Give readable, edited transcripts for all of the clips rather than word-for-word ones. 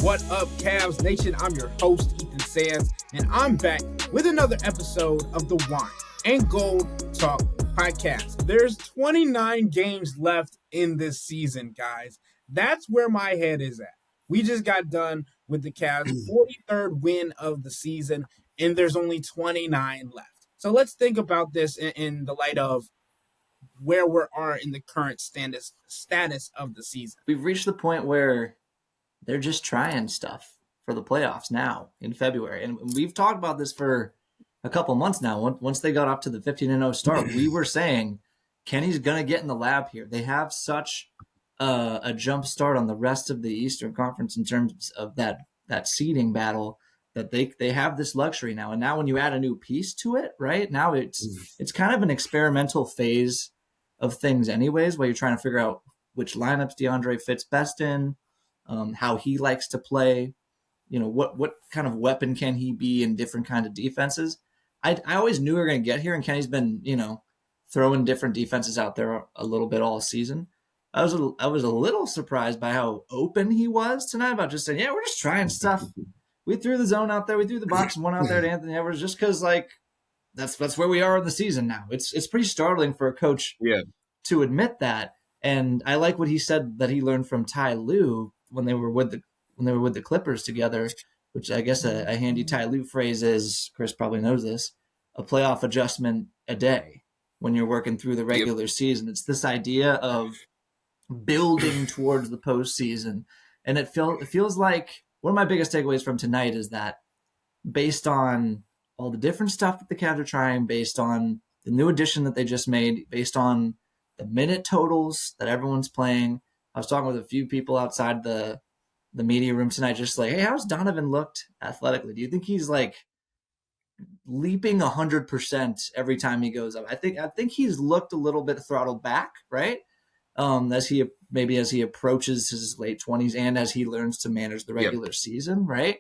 What up, Cavs Nation? I'm your host, Ethan Sands, and I'm back with another episode of the Wine and Gold Talk podcast. There's 29 games left in this season, guys. That's where my head is at. We just got done with the Cavs' 43rd win of the season, and there's only 29 left. So let's think about this in the light of where we are in the current status of the season. We've reached the point where they're just trying stuff for the playoffs now in February. And we've talked about this for a couple months now. Once they got off to the 15-0 start, we were saying Kenny's going to get in the lab here. They have such a jump start on the rest of the Eastern Conference in terms of that seeding battle that they have this luxury now. And now when you add a new piece to it, right, now it's kind of an experimental phase of things anyways, where you're trying to figure out which lineups DeAndre fits best in, how he likes to play, what kind of weapon can he be in different kind of defenses. I always knew we were going to get here, and Kenny's been, throwing different defenses out there a little bit all season. I was a little surprised by how open he was tonight about just saying, yeah, we're just trying stuff. We threw the zone out there. We threw the box and one out there to Anthony Edwards just because, that's where we are in the season now. It's pretty startling for a coach to admit that. And I like what he said that he learned from Ty Lue when they were with the Clippers together, which I guess a handy Ty Lue phrase is, Chris probably knows this, a playoff adjustment a day when you're working through the regular season. It's this idea of building towards the postseason. And it feels like one of my biggest takeaways from tonight is that based on all the different stuff that the Cavs are trying, based on the new addition that they just made, based on the minute totals that everyone's playing. I was talking with a few people outside the media room tonight, just like, hey, how's Donovan looked athletically? Do you think he's leaping 100% every time he goes up? I think he's looked a little bit throttled back, right? As he approaches his late 20s and as he learns to manage the regular season, right?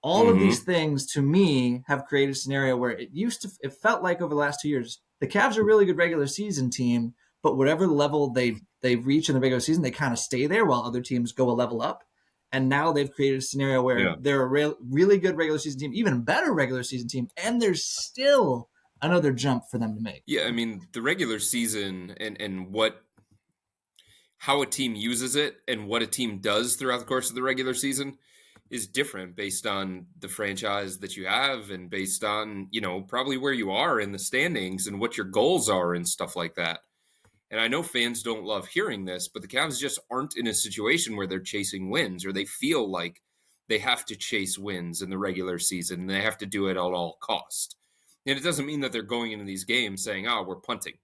All of these things to me have created a scenario where it felt like over the last 2 years, the Cavs are a really good regular season team, but whatever level they reach in the regular season, they kind of stay there while other teams go a level up. And now they've created a scenario where they're a really good regular season team, even better regular season team, and there's still another jump for them to make. Yeah, I mean, the regular season and how a team uses it and what a team does throughout the course of the regular season is different based on the franchise that you have and based on, probably where you are in the standings and what your goals are and stuff like that. And I know fans don't love hearing this, but the Cavs just aren't in a situation where they're chasing wins or they feel like they have to chase wins in the regular season and they have to do it at all cost. And it doesn't mean that they're going into these games saying, oh, we're punting.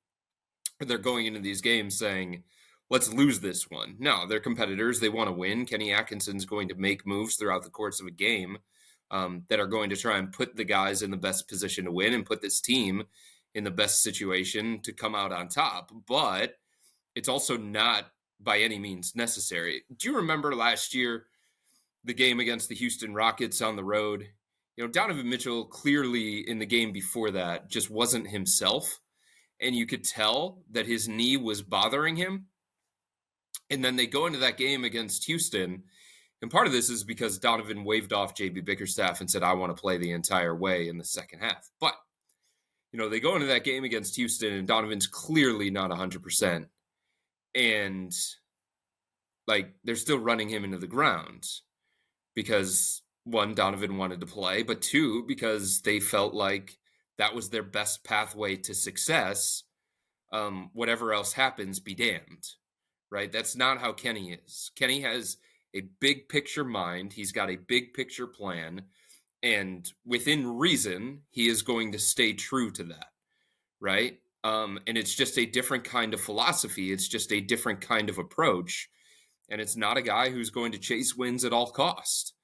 Or they're going into these games saying, let's lose this one. No, they're competitors. They want to win. Kenny Atkinson's going to make moves throughout the course of a game that are going to try and put the guys in the best position to win and put this team in the best situation to come out on top. But it's also not by any means necessary. Do you remember last year, the game against the Houston Rockets on the road? Donovan Mitchell clearly in the game before that just wasn't himself. And you could tell that his knee was bothering him. And then they go into that game against Houston. And part of this is because Donovan waved off JB Bickerstaff and said, I want to play the entire way in the second half. But, they go into that game against Houston and Donovan's clearly not 100%. And, they're still running him into the ground because, one, Donovan wanted to play, but two, because they felt like that was their best pathway to success. Whatever else happens, be damned. Right? That's not how Kenny is. Kenny has a big picture mind. He's got a big picture plan. And within reason, he is going to stay true to that. Right? And it's just a different kind of philosophy. It's just a different kind of approach. And it's not a guy who's going to chase wins at all cost.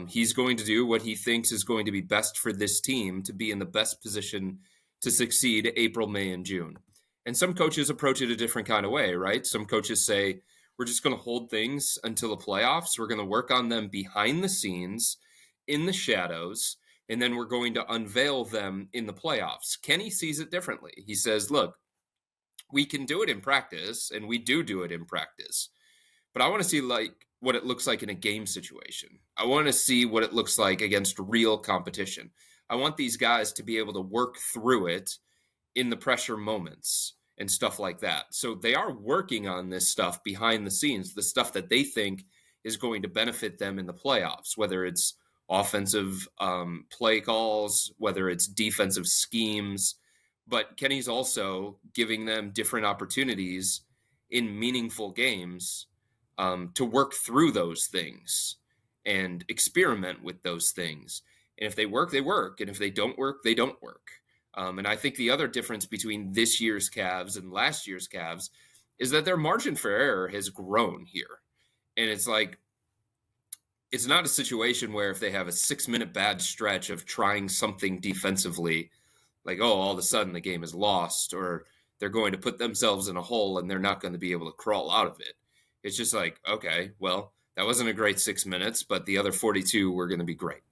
He's going to do what he thinks is going to be best for this team to be in the best position to succeed April, May, and June. And some coaches approach it a different kind of way, right? Some coaches say, we're just going to hold things until the playoffs. We're going to work on them behind the scenes, in the shadows, and then we're going to unveil them in the playoffs. Kenny sees it differently. He says, look, we can do it in practice, and we do it in practice. But I want to see what it looks like in a game situation. I want to see what it looks like against real competition. I want these guys to be able to work through it in the pressure moments and stuff like that. So they are working on this stuff behind the scenes, the stuff that they think is going to benefit them in the playoffs, whether it's offensive play calls, whether it's defensive schemes. But Kenny's also giving them different opportunities in meaningful games to work through those things and experiment with those things. And if they work, they work. And if they don't work, they don't work. And I think the other difference between this year's Cavs and last year's Cavs is that their margin for error has grown here. And it's like, it's not a situation where if they have a 6-minute bad stretch of trying something defensively, like, oh, all of a sudden the game is lost, or they're going to put themselves in a hole and they're not going to be able to crawl out of it. It's just like, okay, well, that wasn't a great 6 minutes, but the other 42 were going to be great.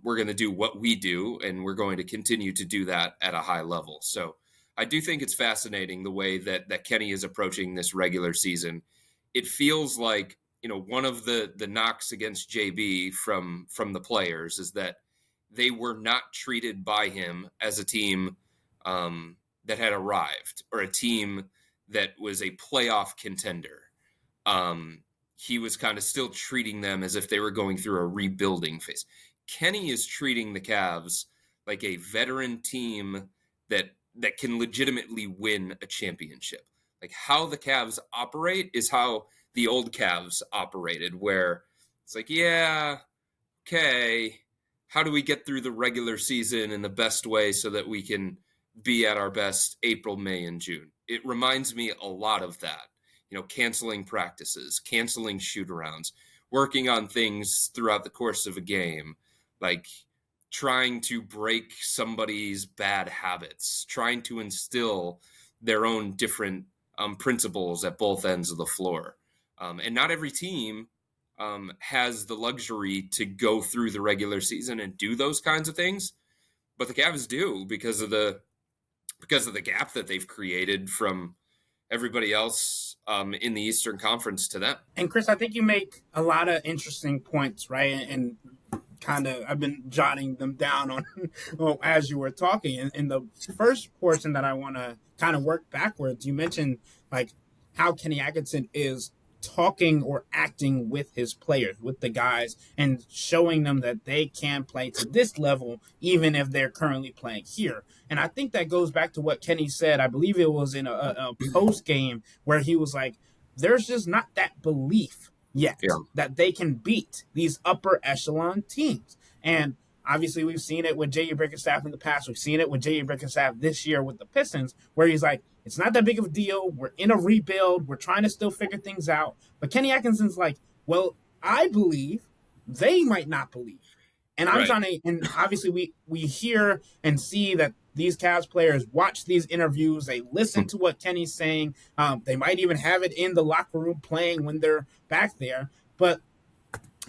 We're going to do what we do, and we're going to continue to do that at a high level. So I do think it's fascinating the way that Kenny is approaching this regular season. It feels like, one of the knocks against JB from the players is that they were not treated by him as a team that had arrived, or a team that was a playoff contender. He was kind of still treating them as if they were going through a rebuilding phase. Kenny is treating the Cavs like a veteran team that can legitimately win a championship. Like, how the Cavs operate is how the old Cavs operated, where it's like, yeah, okay, how do we get through the regular season in the best way so that we can be at our best April, May, and June? It reminds me a lot of that. Canceling practices, canceling shoot-arounds, working on things throughout the course of a game, like trying to break somebody's bad habits, trying to instill their own different principles at both ends of the floor. And not every team has the luxury to go through the regular season and do those kinds of things, but the Cavs do because of the gap that they've created from everybody else in the Eastern Conference to them. And Chris, I think you make a lot of interesting points, right? And kind of, I've been jotting them down on as you were talking. And in the first portion that I want to kind of work backwards, you mentioned like how Kenny Atkinson is talking or acting with his players, with the guys, and showing them that they can play to this level, even if they're currently playing here. And I think that goes back to what Kenny said. I believe it was in a post game where he was like, there's just not that belief yet that they can beat these upper echelon teams. And obviously we've seen it with J.E. Bickerstaff in the past. We've seen it with J.E. Bickerstaff this year with the Pistons, where he's like, it's not that big of a deal. We're in a rebuild. We're trying to still figure things out. But Kenny Atkinson's like, well, I believe. They might not believe. And I'm trying to, and obviously we hear and see that these Cavs players watch these interviews. They listen to what Kenny's saying. They might even have it in the locker room playing when they're back there. But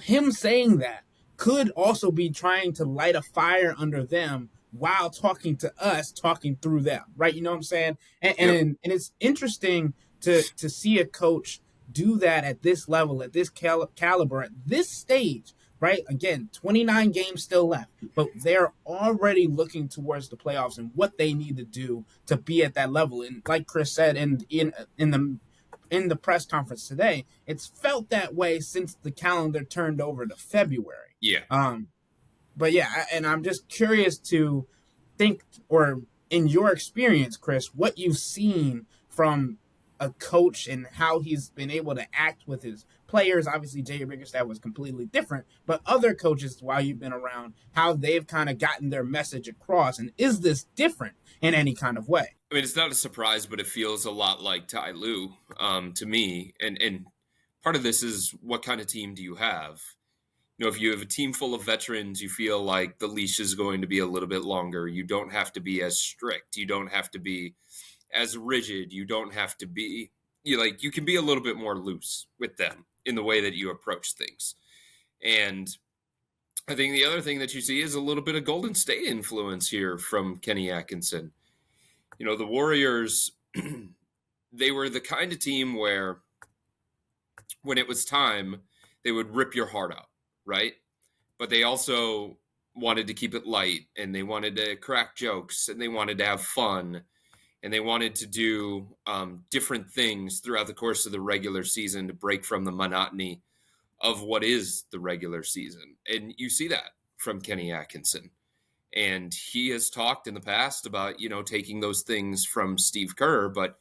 him saying that could also be trying to light a fire under them while talking to us, talking through them, right? You know what I'm saying? And it's interesting to see a coach do that at this level, at this caliber, at this stage, right? Again, 29 games still left, but they're already looking towards the playoffs and what they need to do to be at that level. And like Chris said in the press conference today, it's felt that way since the calendar turned over to February. Yeah. But yeah, and I'm just curious to think, or in your experience, Chris, what you've seen from a coach and how he's been able to act with his players. Obviously, J.A. Bickerstaff was completely different, but other coaches, while you've been around, how they've kind of gotten their message across. And is this different in any kind of way? I mean, it's not a surprise, but it feels a lot like Ty Lue to me. And part of this is, what kind of team do you have? If you have a team full of veterans, you feel like the leash is going to be a little bit longer. You don't have to be as strict. You don't have to be as rigid. You don't have to be, you can be a little bit more loose with them in the way that you approach things. And I think the other thing that you see is a little bit of Golden State influence here from Kenny Atkinson. The Warriors, they were the kind of team where when it was time, they would rip your heart out, right? But they also wanted to keep it light, and they wanted to crack jokes, and they wanted to have fun, and they wanted to do different things throughout the course of the regular season to break from the monotony of what is the regular season. And you see that from Kenny Atkinson. And he has talked in the past about, taking those things from Steve Kerr, but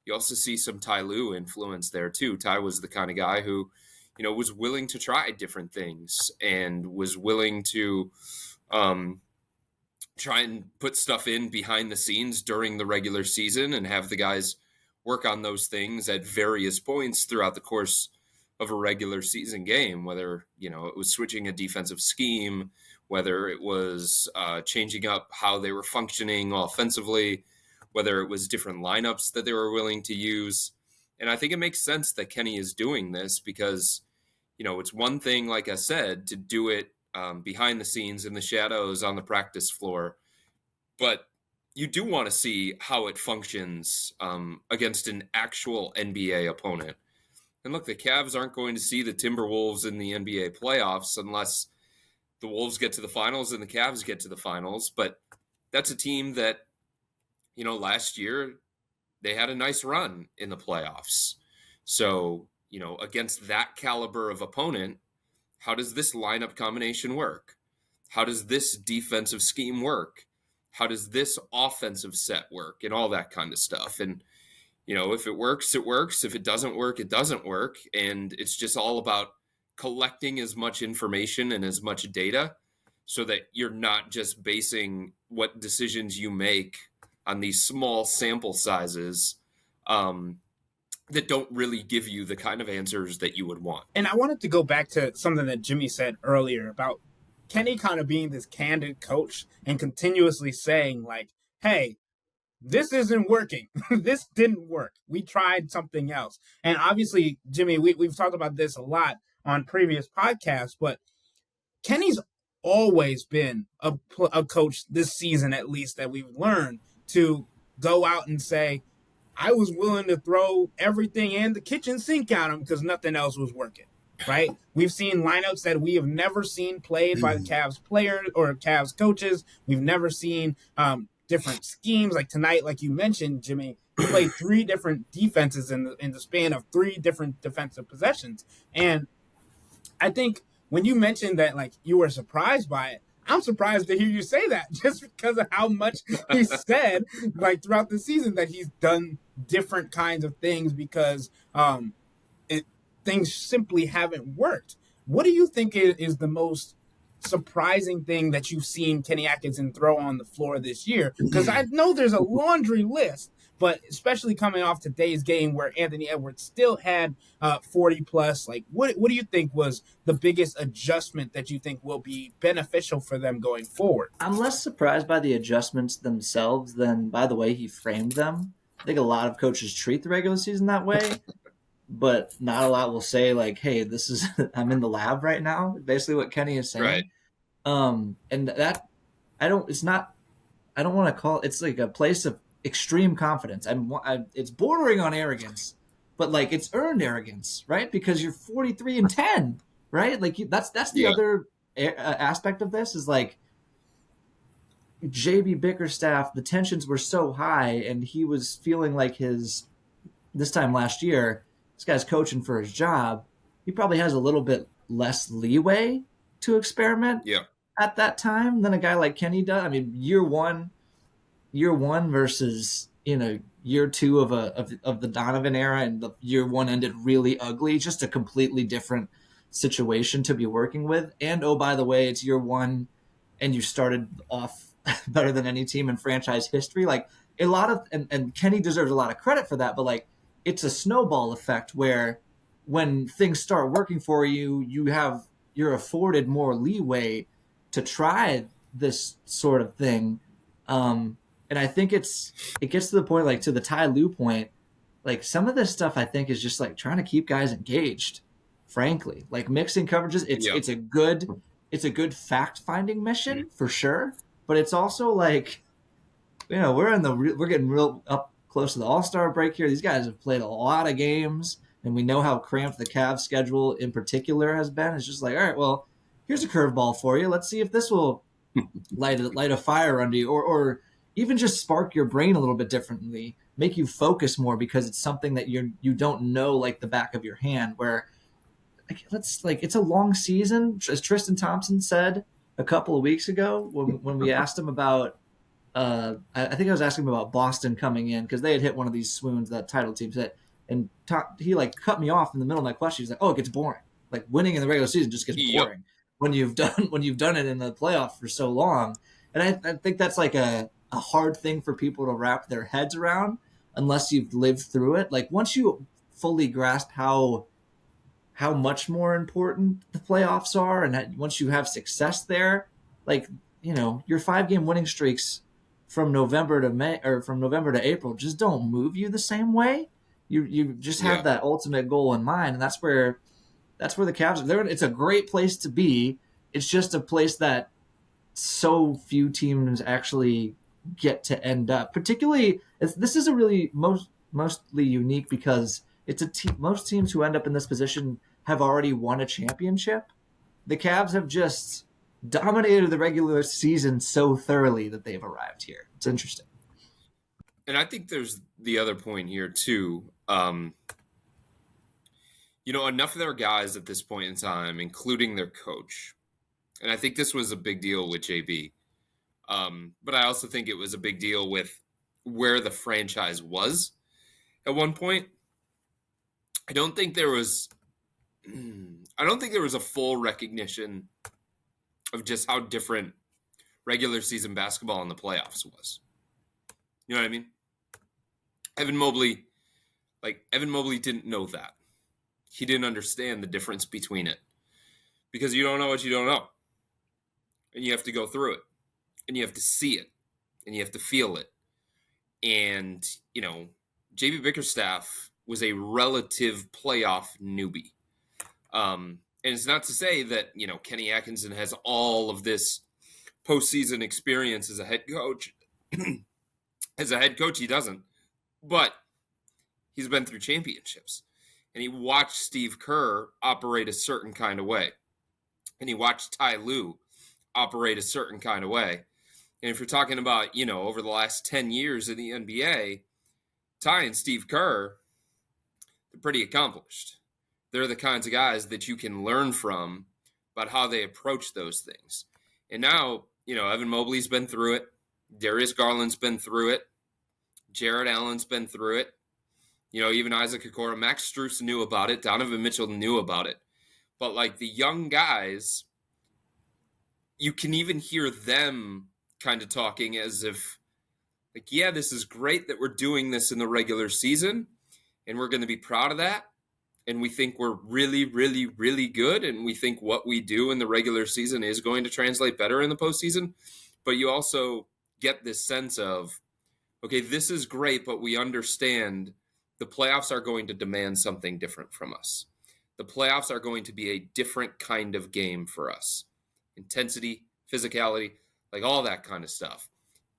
you also see some Ty Lue influence there too. Ty was the kind of guy who, was willing to try different things and was willing to try and put stuff in behind the scenes during the regular season and have the guys work on those things at various points throughout the course of a regular season game, whether, it was switching a defensive scheme, whether it was changing up how they were functioning offensively, whether it was different lineups that they were willing to use. And I think it makes sense that Kenny is doing this because, it's one thing, like I said, to do it behind the scenes in the shadows on the practice floor, but you do want to see how it functions against an actual NBA opponent. And look, the Cavs aren't going to see the Timberwolves in the NBA playoffs unless the Wolves get to the finals and the Cavs get to the finals. But that's a team that, last year they had a nice run in the playoffs. So, against that caliber of opponent, how does this lineup combination work? How does this defensive scheme work? How does this offensive set work? And all that kind of stuff. And, if it works, it works. If it doesn't work, it doesn't work. And it's just all about collecting as much information and as much data so that you're not just basing what decisions you make on these small sample sizes that don't really give you the kind of answers that you would want. And I wanted to go back to something that Jimmy said earlier about Kenny kind of being this candid coach and continuously saying, like, hey, this isn't working. This didn't work. We tried something else. And obviously, Jimmy, we've talked about this a lot on previous podcasts, but Kenny's always been a coach this season, at least, that we've learned to go out and say, I was willing to throw everything in the kitchen sink at him because nothing else was working, right? We've seen lineups that we have never seen played by the Cavs players or Cavs coaches. We've never seen different schemes. Like tonight, like you mentioned, Jimmy, he played 3 different defenses in the span of 3 different defensive possessions. And I think when you mentioned that, like, you were surprised by it, I'm surprised to hear you say that just because of how much he said, like, throughout the season that he's done different kinds of things because things simply haven't worked. What do you think is the most surprising thing that you've seen Kenny Atkinson throw on the floor this year? Because I know there's a laundry list, but especially coming off today's game where Anthony Edwards still had 40 plus, like what do you think was the biggest adjustment that you think will be beneficial for them going forward? I'm less surprised by the adjustments themselves than by the way he framed them. I think a lot of coaches treat the regular season that way, but not a lot will say like, hey, this is I'm in the lab right now. Basically what Kenny is saying. Right. And that I don't want to call it, it's like a place of extreme confidence. It's bordering on arrogance, but like it's earned arrogance, right? Because you're 43-10, right? Like that's the other aspect of this is like JB Bickerstaff, the tensions were so high and he was feeling like this time last year, this guy's coaching for his job. He probably has a little bit less leeway to experiment at that time than a guy like Kenny does. I mean, year one versus, year 2 of the Donovan era, and the year 1 ended really ugly, just a completely different situation to be working with. And oh, by the way, it's year 1 and you started off better than any team in franchise history. Like a lot of, and Kenny deserves a lot of credit for that, but like it's a snowball effect where when things start working for you, you're afforded more leeway to try this sort of thing. And I think it gets to the point, like to the Ty Lue point, like some of this stuff I think is just like trying to keep guys engaged, frankly, like mixing coverages. It's a good fact finding mission for sure. But it's also like, we're getting real up close to the All-Star break here. These guys have played a lot of games. and we know how cramped the Cavs schedule in particular has been. It's just like, all right, well, here's a curveball for you. Let's see if this will light a fire under you, or even just spark your brain a little bit differently, make you focus more because it's something that you don't know like the back of your hand. Where it's a long season, as Tristan Thompson said a couple of weeks ago when we asked him about. I think I was asking him about Boston coming in because they had hit one of these swoons that title teams hit, and he like cut me off in the middle of my question. He's like, "Oh, it gets boring. Like winning in the regular season just gets boring when you've done it in the playoffs for so long." And I think that's like a hard thing for people to wrap their heads around unless you've lived through it. Like once you fully grasp how much more important the playoffs are, and once you have success there, like your 5-game winning streaks from November to May or from November to April just don't move you the same way. You just have that ultimate goal in mind, and that's where the Cavs are. It's a great place to be. It's just a place that so few teams actually get to end up. Particularly, this is a really mostly unique because it's most teams who end up in this position have already won a championship. The Cavs have just dominated the regular season so thoroughly that they've arrived here. It's interesting. And I think there's the other point here too. Enough of their guys at this point in time, including their coach. And I think this was a big deal with JB. But I also think it was a big deal with where the franchise was at one point. I don't think there was a full recognition of just how different regular season basketball in the playoffs was. You know what I mean? Evan Mobley didn't know that. He didn't understand the difference between it. Because you don't know what you don't know. And you have to go through it. And you have to see it. And you have to feel it. And, JB Bickerstaff was a relative playoff newbie. And it's not to say that, Kenny Atkinson has all of this postseason experience as a head coach. As a head coach, he doesn't. But he's been through championships. And he watched Steve Kerr operate a certain kind of way. And he watched Ty Lue operate a certain kind of way. And if you're talking about, over the last 10 years in the NBA, Ty and Steve Kerr, they're pretty accomplished. They're the kinds of guys that you can learn from about how they approach those things. And now, Evan Mobley's been through it. Darius Garland's been through it. Jared Allen's been through it. Even Isaac Okoro, Max Strus knew about it. Donovan Mitchell knew about it. But like the young guys, you can even hear them kind of talking as if, like, yeah, this is great that we're doing this in the regular season, and we're going to be proud of that. And we think we're really, really, really good. And we think what we do in the regular season is going to translate better in the postseason. But you also get this sense of, okay, this is great, but we understand the playoffs are going to demand something different from us. The playoffs are going to be a different kind of game for us. Intensity, physicality, like all that kind of stuff.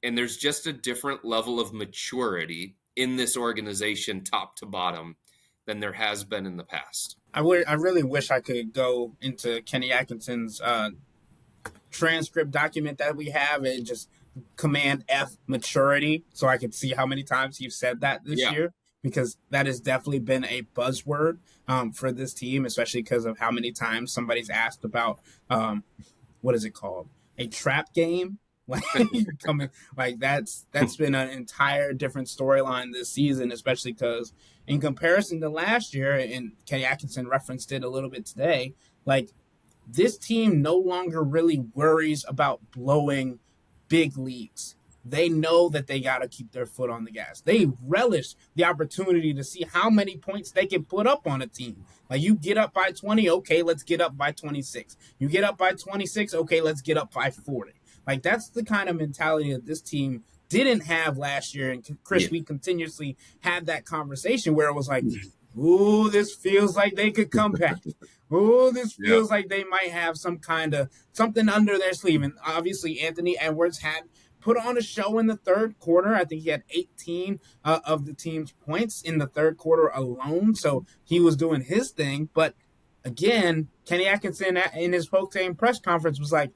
And there's just a different level of maturity in this organization, top to bottom, than there has been in the past. I really wish I could go into Kenny Atkinson's transcript document that we have and just command F maturity so I could see how many times you've said that this year, because that has definitely been a buzzword for this team, especially because of how many times somebody's asked about what is it called? A trap game? That's been an entire different storyline this season, especially because in comparison to last year, and Kenny Atkinson referenced it a little bit today, like this team no longer really worries about blowing big leads. They know that they got to keep their foot on the gas. They relish the opportunity to see how many points they can put up on a team. Like, you get up by 20, okay, let's get up by 26. You get up by 26, okay, let's get up by 40. Like, that's the kind of mentality that this team didn't have last year. And Chris, we continuously had that conversation where it was like, ooh, this feels like they could come back. Ooh, this feels like they might have some kind of something under their sleeve. And obviously Anthony Edwards had put on a show in the third quarter. I think he had 18 of the team's points in the third quarter alone. So he was doing his thing. But again, Kenny Atkinson in his post-game press conference was like,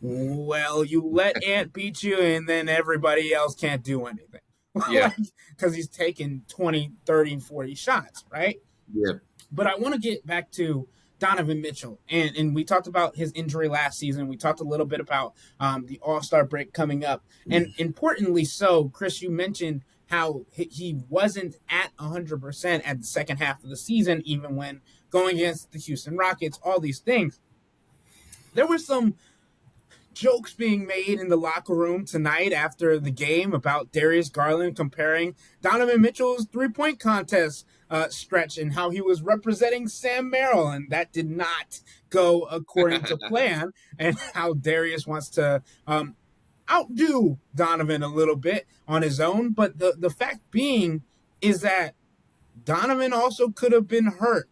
well, you let Ant beat you, and then everybody else can't do anything. Yeah. Because he's taking 20, 30, 40 shots, right? Yeah. But I want to get back to Donovan Mitchell. And we talked about his injury last season. We talked a little bit about the All-Star break coming up. And importantly so, Chris, you mentioned how he wasn't at 100% at the second half of the season, even when going against the Houston Rockets, all these things. There were some jokes being made in the locker room tonight after the game about Darius Garland comparing Donovan Mitchell's three-point contest stretch and how he was representing Sam Merrill, and that did not go according to plan, and how Darius wants to outdo Donovan a little bit on his own. But the fact being is that Donovan also could have been hurt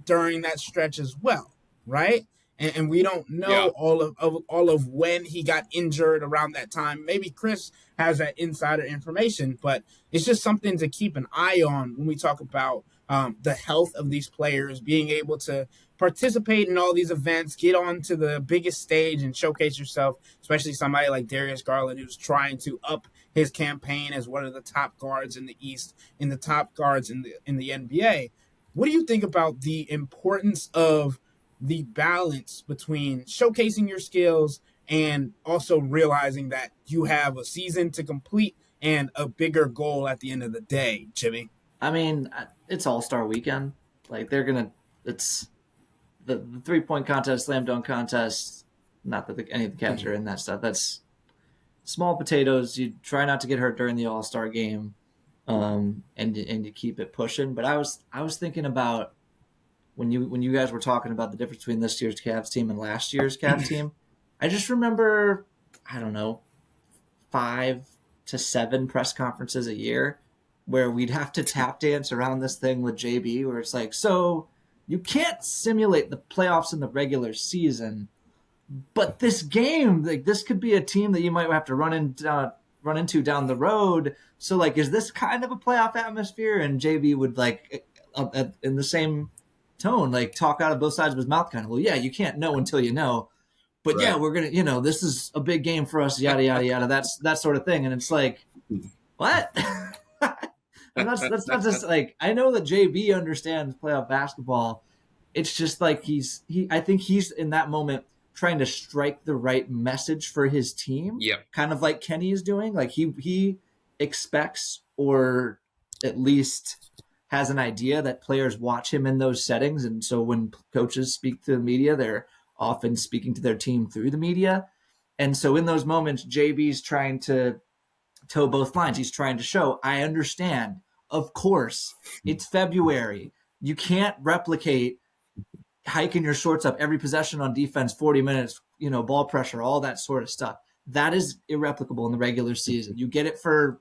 during that stretch as well, right? And we don't know all of when he got injured around that time. Maybe Chris has that insider information, but it's just something to keep an eye on when we talk about the health of these players, being able to participate in all these events, get onto the biggest stage and showcase yourself, especially somebody like Darius Garland, who's trying to up his campaign as one of the top guards in the East, in the top guards in the NBA. What do you think about the importance of the balance between showcasing your skills and also realizing that you have a season to complete and a bigger goal at the end of the day, Jimmy? I mean, it's All-Star weekend. Like, it's the three-point contest, slam dunk contest, not that any of the cats are in that stuff. That's small potatoes. You try not to get hurt during the All-Star game, and you keep it pushing. But I was thinking about when you guys were talking about the difference between this year's Cavs team and last year's Cavs team. I just remember, I don't know, 5 to 7 press conferences a year where we'd have to tap dance around this thing with JB, where it's like, so you can't simulate the playoffs in the regular season, but this game, like, this could be a team that you might have to run into down the road. So, like, is this kind of a playoff atmosphere? And JB would, like, in the same tone, like, talk out of both sides of his mouth, kind of, well, yeah, you can't know until you know, but right. Yeah, we're gonna, this is a big game for us, yada yada yada. That's that sort of thing, and it's like, what? And that's not just like, I know that JB understands playoff basketball. It's just like I think he's in that moment trying to strike the right message for his team. Yeah, kind of like Kenny is doing. Like he expects, or at least has an idea that players watch him in those settings. And so when coaches speak to the media, they're often speaking to their team through the media. And so in those moments, JB's trying to toe both lines. He's trying to show, I understand. Of course, it's February. You can't replicate hiking your shorts up every possession on defense, 40 minutes, ball pressure, all that sort of stuff. That is irreplicable in the regular season. You get it for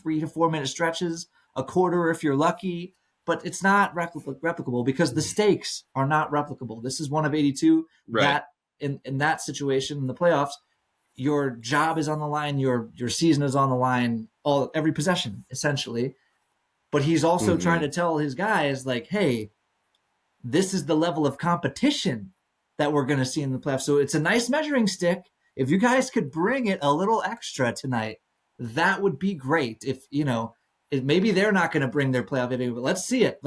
3 to 4 minute stretches, a quarter if you're lucky, but it's not replicable because the stakes are not replicable. This is one of 82. Right. That in that situation in the playoffs, your job is on the line, your season is on the line, every possession essentially. But he's also trying to tell his guys, like, hey, this is the level of competition that we're going to see in the playoffs. So it's a nice measuring stick. If you guys could bring it a little extra tonight, that would be great. If maybe they're not going to bring their playoff MVP, but let's see it.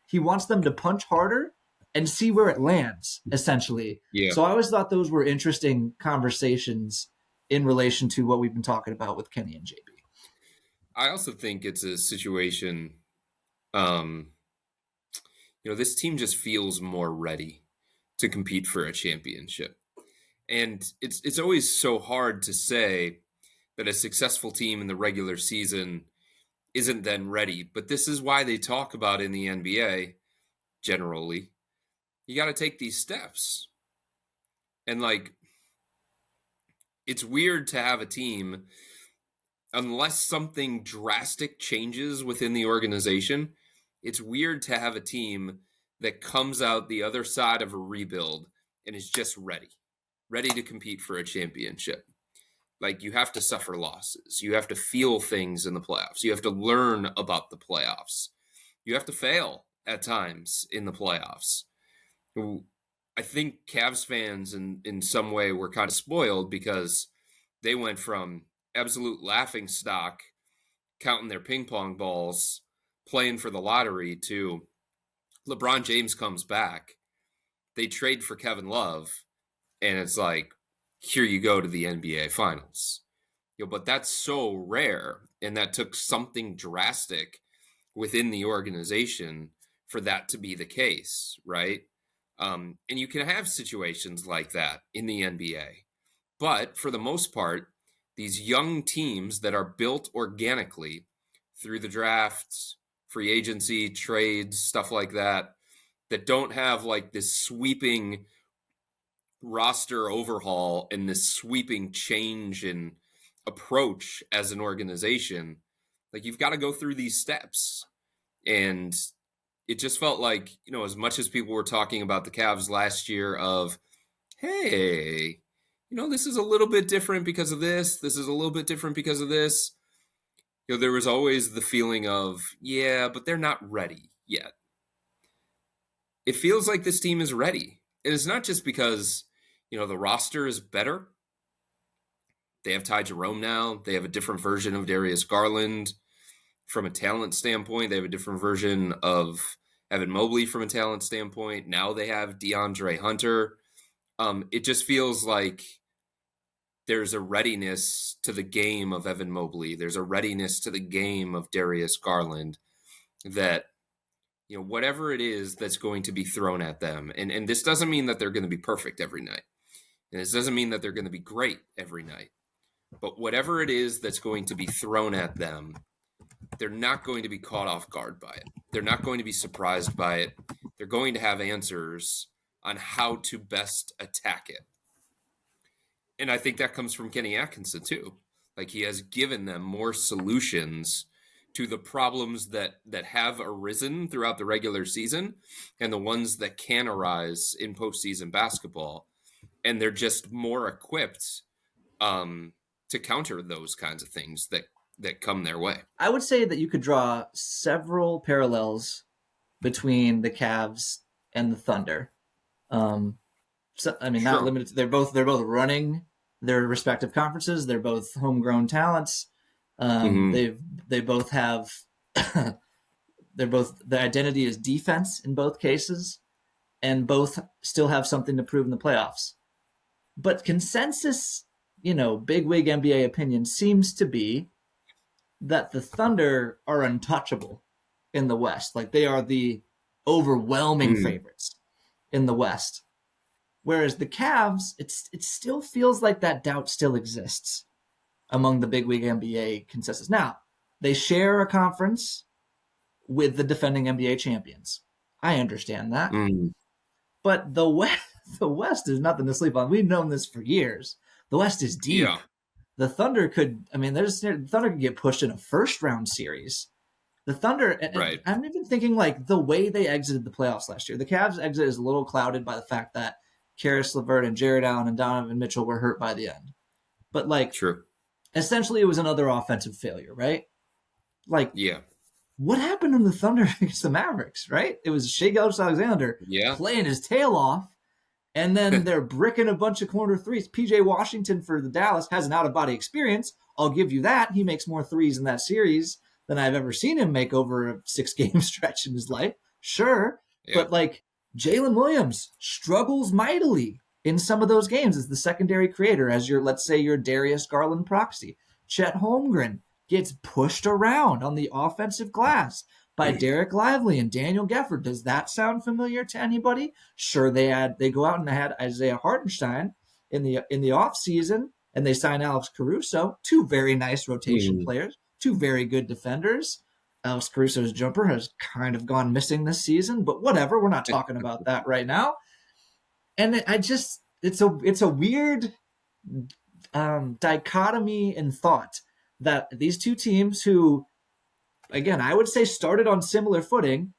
He wants them to punch harder and see where it lands, essentially. Yeah. So I always thought those were interesting conversations in relation to what we've been talking about with Kenny and JB. I also think it's a situation, this team just feels more ready to compete for a championship. And it's always so hard to say that a successful team in the regular season isn't then ready. But this is why they talk about in the NBA, generally, you got to take these steps. And, like, it's weird to have a team, unless something drastic changes within the organization, it's weird to have a team that comes out the other side of a rebuild and is just ready to compete for a championship. Like, you have to suffer losses. You have to feel things in the playoffs. You have to learn about the playoffs. You have to fail at times in the playoffs. I think Cavs fans in some way were kind of spoiled because they went from absolute laughing stock, counting their ping pong balls, playing for the lottery, to LeBron James comes back. They trade for Kevin Love, and it's like, here you go to the NBA Finals. But that's so rare, and that took something drastic within the organization for that to be the case, right? And you can have situations like that in the NBA. But for the most part, these young teams that are built organically through the drafts, free agency, trades, stuff like that, that don't have like this sweeping roster overhaul and this sweeping change in approach as an organization, like, you've got to go through these steps. And it just felt like, as much as people were talking about the Cavs last year of, hey, this is a little bit different because of this. This is a little bit different because of this. There was always the feeling of, yeah, but they're not ready yet. It feels like this team is ready. And it's not just because, the roster is better. They have Ty Jerome now. They have a different version of Darius Garland from a talent standpoint. They have a different version of Evan Mobley from a talent standpoint. Now they have DeAndre Hunter. It just feels like there's a readiness to the game of Evan Mobley. There's a readiness to the game of Darius Garland that, whatever it is that's going to be thrown at them. And this doesn't mean that they're going to be perfect every night. And this doesn't mean that they're going to be great every night. But whatever it is that's going to be thrown at them, they're not going to be caught off guard by it. They're not going to be surprised by it. They're going to have answers on how to best attack it. And I think that comes from Kenny Atkinson too. Like, he has given them more solutions to the problems that have arisen throughout the regular season and the ones that can arise in postseason basketball. And they're just more equipped to counter those kinds of things that come their way. I would say that you could draw several parallels between the Cavs and the Thunder. Not limited to, they're both running their respective conferences. They're both homegrown talents. They both have the identity is defense in both cases, and both still have something to prove in the playoffs. But consensus, big wig NBA opinion seems to be that the Thunder are untouchable in the West. Like, they are the overwhelming favorites in the West. Whereas the Cavs, it still feels like that doubt still exists among the big wig NBA consensus. Now, they share a conference with the defending NBA champions. I understand that. But the West is nothing to sleep on. We've known this for years. The West is deep. Yeah. The Thunder the Thunder could get pushed in a first round series. The Thunder, right. I'm even thinking like the way they exited the playoffs last year. The Cavs exit is a little clouded by the fact that Karis LeVert and Jared Allen and Donovan Mitchell were hurt by the end. But True. Essentially it was another offensive failure, right? Yeah. What happened in the Thunder against the Mavericks, right? It was Shai Gilgeous-Alexander playing his tail off, and then they're bricking a bunch of corner threes. PJ Washington for the Dallas has an out-of-body experience. I'll give you that. He makes more threes in that series than I've ever seen him make over a 6-game stretch in his life. Sure. Yeah. But Jalen Williams struggles mightily in some of those games as the secondary creator, as let's say your Darius Garland proxy. Chet Holmgren gets pushed around on the offensive glass by Derek Lively and Daniel Gefford. Does that sound familiar to anybody? Sure, they go out and they had Isaiah Hartenstein in the offseason, and they signed Alex Caruso, two very nice rotation players, two very good defenders. Alex Caruso's jumper has kind of gone missing this season, but whatever, we're not talking about that right now. And it's a weird dichotomy in thought that these two teams who, again, I would say started on similar footing.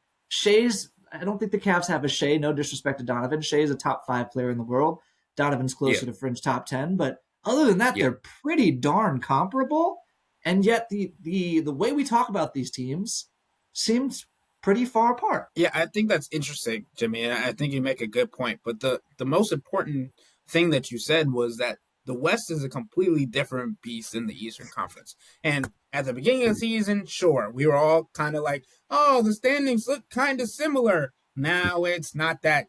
I don't think the Cavs have a Shai, no disrespect to Donovan. Shai is a top 5 player in the world. Donovan's closer to fringe top 10, but Other than that, Yeah. they're pretty darn comparable. And yet the way we talk about these teams seems pretty far apart. Yeah, I think that's interesting, Jimmy, and I think you make a good point. But the most important thing that you said was that the West is a completely different beast than the Eastern Conference. And at the beginning of the season, sure, we were all kind of like, "Oh, the standings look kind of similar." Now it's not that.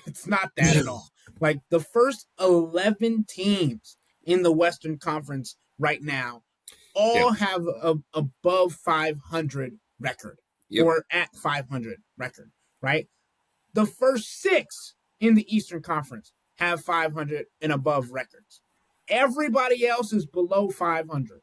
It's not that at all. Like the first 11 teams in the Western Conference right now all have a above 500 record or at 500 record, right? The first 6 in the Eastern Conference have 500 and above records. Everybody else is below 500.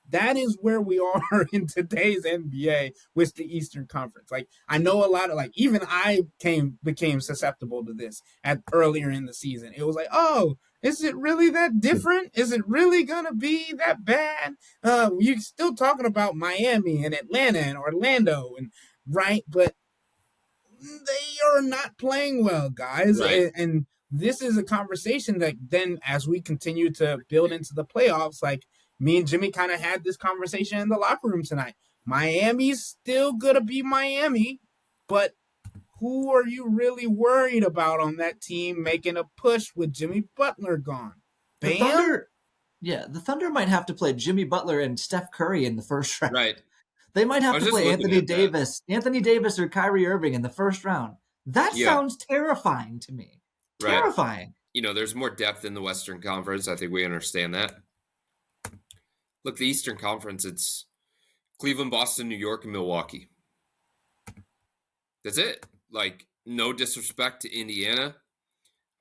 That is where we are in today's NBA with the Eastern Conference. Like I know a lot of even I became susceptible to this at earlier in the season. It was like, oh, is it really that different? Is it really gonna be that bad? You're still talking about Miami and Atlanta and Orlando and right, but they are not playing well, guys. Right. And this is a conversation that then, as we continue to build into the playoffs, like me and Jimmy kind of had this conversation in the locker room tonight. Miami's still going to be Miami, but who are you really worried about on that team making a push with Jimmy Butler gone? The Bam? Thunder might have to play Jimmy Butler and Steph Curry in the first round. Right. They might have to play Anthony Davis or Kyrie Irving in the first round. That sounds terrifying to me. Right. Terrifying. There's more depth in the Western Conference. I think we understand that. Look, the Eastern Conference, it's Cleveland, Boston, New York, and Milwaukee. That's it. No disrespect to Indiana.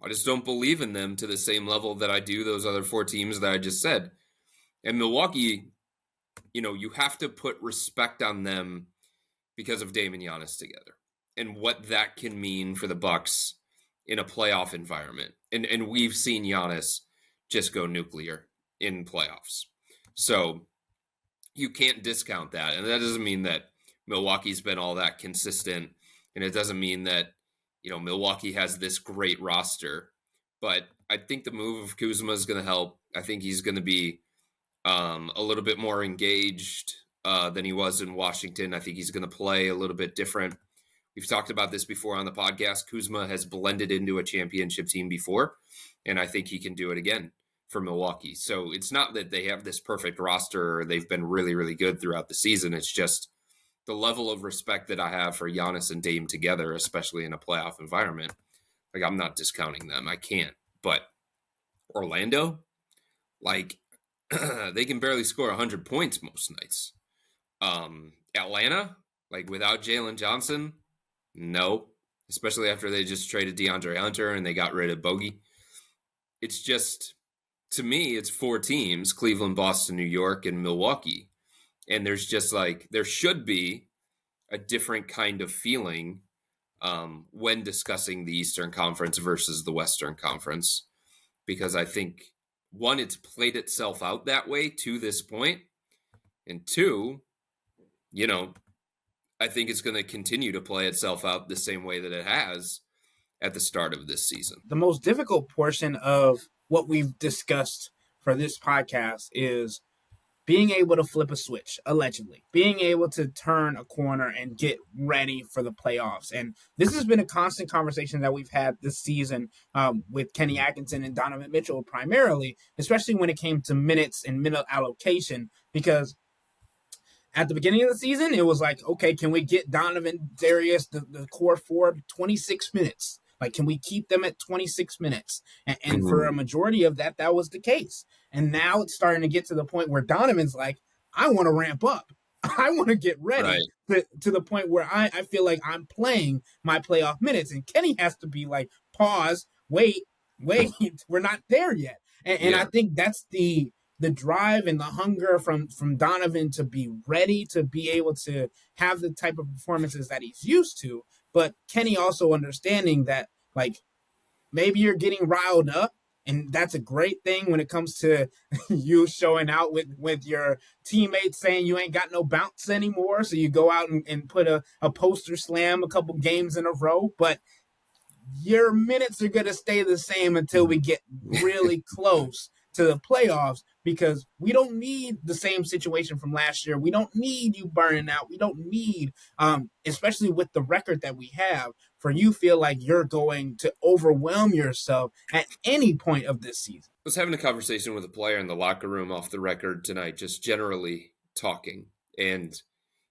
I just don't believe in them to the same level that I do those other 4 teams that I just said. And Milwaukee, you have to put respect on them because of Dame and Giannis together and what that can mean for the Bucks in a playoff environment. And we've seen Giannis just go nuclear in playoffs. So you can't discount that. And that doesn't mean that Milwaukee's been all that consistent. And it doesn't mean that, Milwaukee has this great roster. But I think the move of Kuzma is going to help. I think he's going to be a little bit more engaged than he was in Washington. I think he's going to play a little bit different. We've talked about this before on the podcast. Kuzma has blended into a championship team before, and I think he can do it again for Milwaukee. So it's not that they have this perfect roster or they've been really, really good throughout the season. It's just the level of respect that I have for Giannis and Dame together, especially in a playoff environment. I'm not discounting them. I can't. But Orlando, they can barely score 100 points most nights. Atlanta, without Jalen Johnson, no. Especially after they just traded DeAndre Hunter and they got rid of Bogey. It's just, to me, it's 4 teams, Cleveland, Boston, New York, and Milwaukee. And there's just there should be a different kind of feeling when discussing the Eastern Conference versus the Western Conference. Because I think, 1, it's played itself out that way to this point. And 2, I think it's going to continue to play itself out the same way that it has at the start of this season. The most difficult portion of what we've discussed for this podcast is being able to flip a switch, allegedly, being able to turn a corner and get ready for the playoffs. And this has been a constant conversation that we've had this season with Kenny Atkinson and Donovan Mitchell primarily, especially when it came to minutes and minute allocation, because at the beginning of the season, it was like, okay, can we get Donovan, Darius, the core 4, 26 minutes? Can we keep them at 26 minutes? And for a majority of that, that was the case. And now it's starting to get to the point where Donovan's like, I want to ramp up. I want to get ready to the point where I feel like I'm playing my playoff minutes. And Kenny has to be like, pause, wait, we're not there yet. And I think that's the drive and the hunger from Donovan to be ready, to be able to have the type of performances that he's used to. But Kenny also understanding that, maybe you're getting riled up, and that's a great thing when it comes to you showing out with your teammates saying you ain't got no bounce anymore. So you go out and put a poster slam a couple games in a row. But your minutes are going to stay the same until we get really close to the playoffs, because we don't need the same situation from last year. We don't need you burning out. We don't need, especially with the record that we have, for you feel like you're going to overwhelm yourself at any point of this season. I was having a conversation with a player in the locker room off the record tonight, just generally talking. And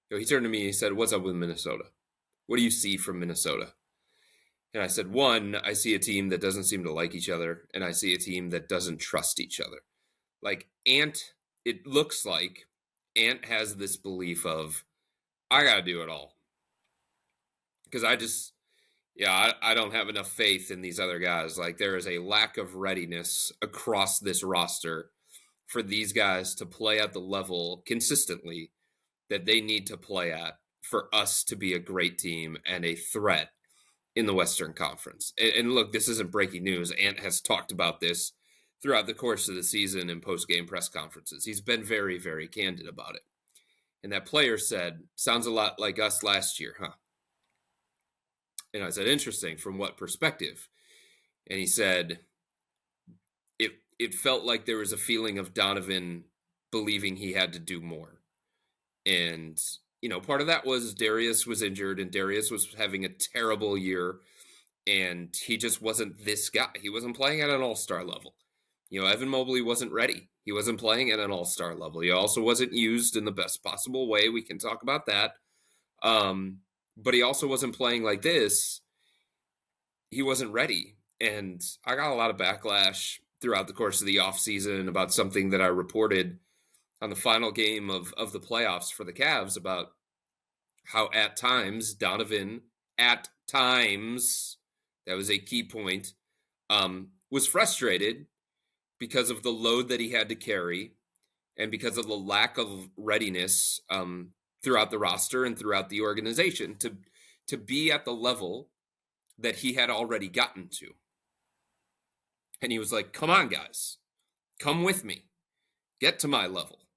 he turned to me and he said, "What's up with Minnesota? What do you see from Minnesota?" And I said, one, I see a team that doesn't seem to like each other, and I see a team that doesn't trust each other. Like Ant, it looks like Ant has this belief of, I got to do it all. Because I don't have enough faith in these other guys. Like there is a lack of readiness across this roster for these guys to play at the level consistently that they need to play at for us to be a great team and a threat in the Western Conference. And look, this isn't breaking news. Ant has talked about this throughout the course of the season and post-game press conferences. He's been very, very candid about it. And that player said, "Sounds a lot like us last year, huh?" And I said, "Interesting, from what perspective?" And he said, it felt like there was a feeling of Donovan believing he had to do more. And part of that was Darius was injured, and Darius was having a terrible year, and he just wasn't this guy. He wasn't playing at an all-star level. Evan Mobley wasn't ready. He wasn't playing at an all-star level. He also wasn't used in the best possible way. We can talk about that. But he also wasn't playing like this. He wasn't ready. And I got a lot of backlash throughout the course of the offseason about something that I reported on the final game of the playoffs for the Cavs about how at times Donovan, that was a key point, was frustrated because of the load that he had to carry and because of the lack of readiness throughout the roster and throughout the organization to be at the level that he had already gotten to. And he was like, "Come on, guys. Come with me. Get to my level.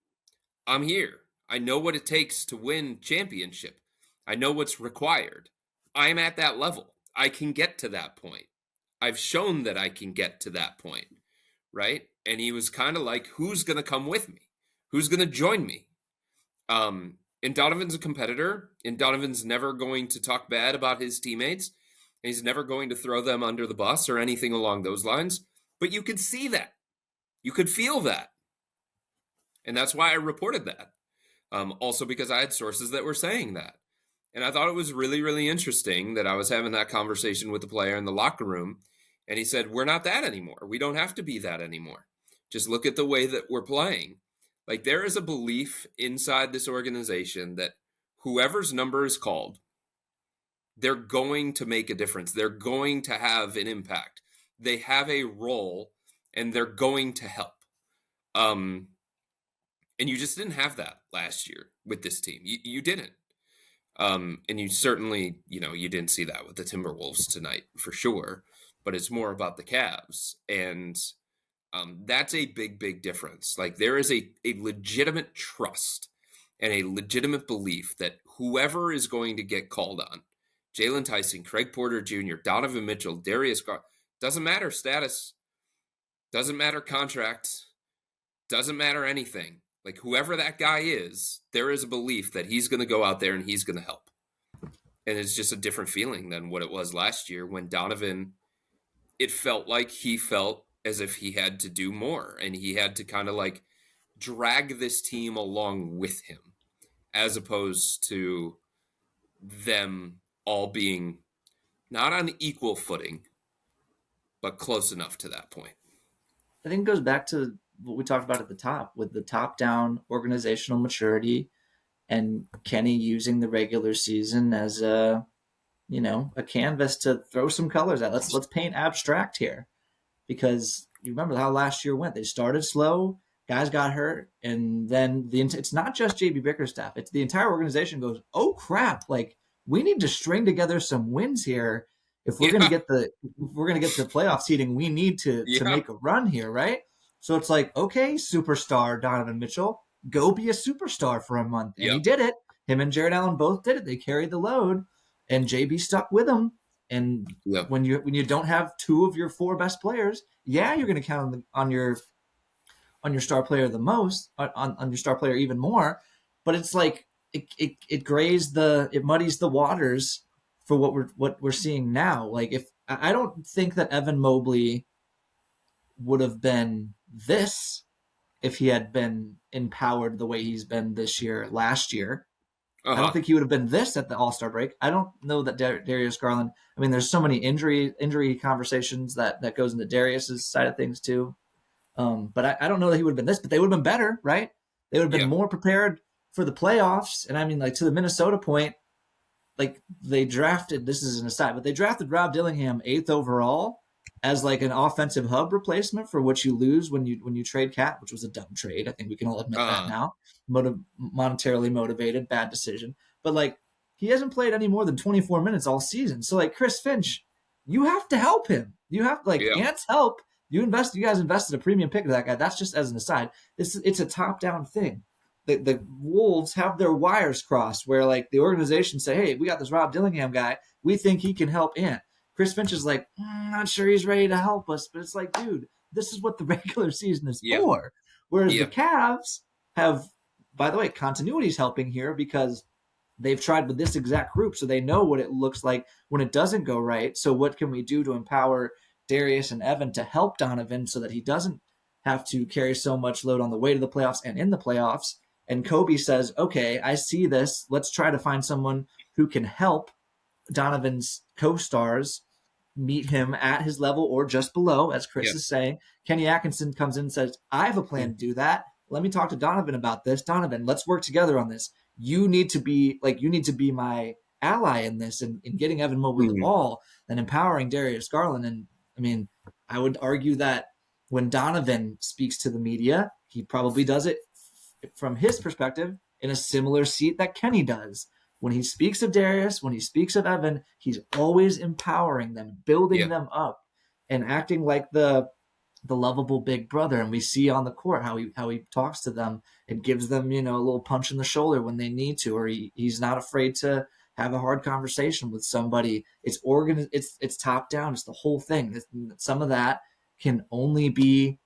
I'm here. I know what it takes to win championship. I know what's required. I'm at that level. I can get to that point. I've shown that I can get to that point." Right? And he was kind of like, who's going to come with me? Who's going to join me? And Donovan's a competitor, and Donovan's never going to talk bad about his teammates. And he's never going to throw them under the bus or anything along those lines. But you could see that. You could feel that. And that's why I reported that. Also because I had sources that were saying that. And I thought it was really, really interesting that I was having that conversation with the player in the locker room. And he said, "We're not that anymore. We don't have to be that anymore. Just look at the way that we're playing." Like there is a belief inside this organization that whoever's number is called, they're going to make a difference. They're going to have an impact. They have a role and they're going to help. And you just didn't have that last year with this team. You didn't. And you certainly, you didn't see that with the Timberwolves tonight for sure. But it's more about the Cavs. And that's a big, big difference. Like there is a legitimate trust and a legitimate belief that whoever is going to get called on, Jalen Tyson, Craig Porter Jr., Donovan Mitchell, Darius Garland, doesn't matter status, doesn't matter contract, doesn't matter anything. Like whoever that guy is, there is a belief that he's going to go out there and he's going to help. And it's just a different feeling than what it was last year when Donovan, it felt like he felt as if he had to do more and he had to kind of like drag this team along with him as opposed to them all being not on equal footing, but close enough to that point. I think it goes back to what we talked about at the top with the top-down organizational maturity and Kenny using the regular season as a canvas to throw some colors at. Let's paint abstract here, because you remember how last year went. They started slow, guys got hurt, and then it's not just JB Bickerstaff. It's the entire organization goes, "Oh crap! Like we need to string together some wins here if we're going to get the playoff seeding. We need to make a run here, right?" So it's like, okay, superstar Donovan Mitchell, go be a superstar for a month, and he did it. Him and Jared Allen both did it. They carried the load. And JB stuck with him. And when you don't have two of your four best players, you're going to count on your on your star player the most, on your star player even more. But it's like it muddies the waters for what we're seeing now. Like, if I don't think that Evan Mobley would have been this if he had been empowered the way he's been last year. I don't think he would have been this at the All-Star break. I don't know that Darius Garland. I mean, there's so many injury conversations that goes into Darius's side of things too. But I don't know that he would have been this, but they would have been better, right? They would have been more prepared for the playoffs. And I mean, like, to the Minnesota point, like, they drafted, this is an aside, but they drafted Rob Dillingham 8th overall as like an offensive hub replacement for what you lose when you trade Cat, which was a dumb trade. I think we can all admit that now. Monetarily motivated, bad decision. But like, he hasn't played any more than 24 minutes all season. So like, Chris Finch, you have to help him. You have Ant's help. You guys invested a premium pick to that guy. That's just as an aside. It's a top-down thing. The Wolves have their wires crossed where like the organization say, hey, we got this Rob Dillingham guy. We think he can help Ant. Chris Finch is like, not sure he's ready to help us. But it's like, dude, this is what the regular season is for. Whereas the Cavs have, by the way, continuity is helping here because they've tried with this exact group. So they know what it looks like when it doesn't go right. So what can we do to empower Darius and Evan to help Donovan so that he doesn't have to carry so much load on the way to the playoffs and in the playoffs? And Kobe says, okay, I see this. Let's try to find someone who can help Donovan's co-stars meet him at his level or just below, as Chris is saying. Kenny Atkinson comes in and says, I have a plan to do that. Let me talk to Donovan about this. Donovan, let's work together on this. You need to be my ally in this and in getting Evan Mobley the ball and empowering Darius Garland. And I mean, I would argue that when Donovan speaks to the media, he probably does it from his perspective in a similar seat that Kenny does. When he speaks of Darius, when he speaks of Evan, he's always empowering them, building them up, and acting like the lovable big brother. And we see on the court how he talks to them and gives them, a little punch in the shoulder when they need to, or he's not afraid to have a hard conversation with somebody. It's top down. It's the whole thing. Some of that can only be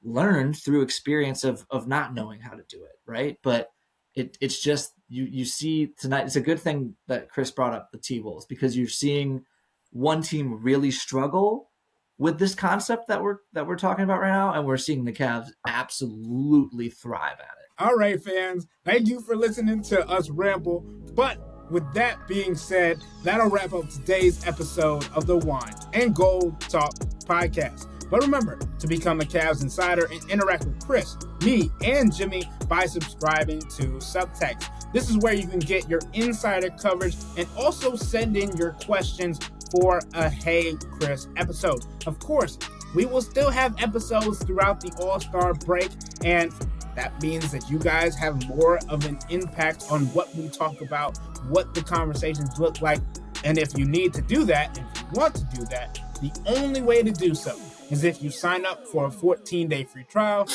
learned through experience of not knowing how to do it, right? But it's just you see tonight. It's a good thing that Chris brought up the T-Wolves because you're seeing one team really struggle with this concept that we're talking about right now, and we're seeing the Cavs absolutely thrive at it. All right, fans, thank you for listening to us ramble. But with that being said, that'll wrap up today's episode of the Wine and Gold Talk podcast. But remember to become a Cavs Insider and interact with Chris, me, and Jimmy by subscribing to Subtext. This is where you can get your insider coverage and also send in your questions for a Hey Chris episode. Of course, we will still have episodes throughout the All-Star break, and that means that you guys have more of an impact on what we talk about, what the conversations look like. And if you need to do that, if you want to do that, the only way to do so is if you sign up for a 14-day free trial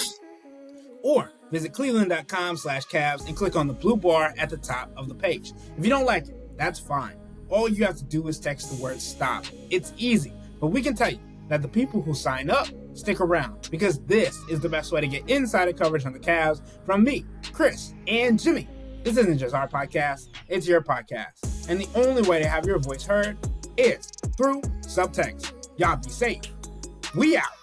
or visit cleveland.com/Cavs and click on the blue bar at the top of the page. If you don't like it, that's fine. All you have to do is text the word STOP. It's easy, but we can tell you that the people who sign up stick around because this is the best way to get insider coverage on the Cavs from me, Chris, and Jimmy. This isn't just our podcast, it's your podcast. And the only way to have your voice heard is through Subtext. Y'all be safe. We out.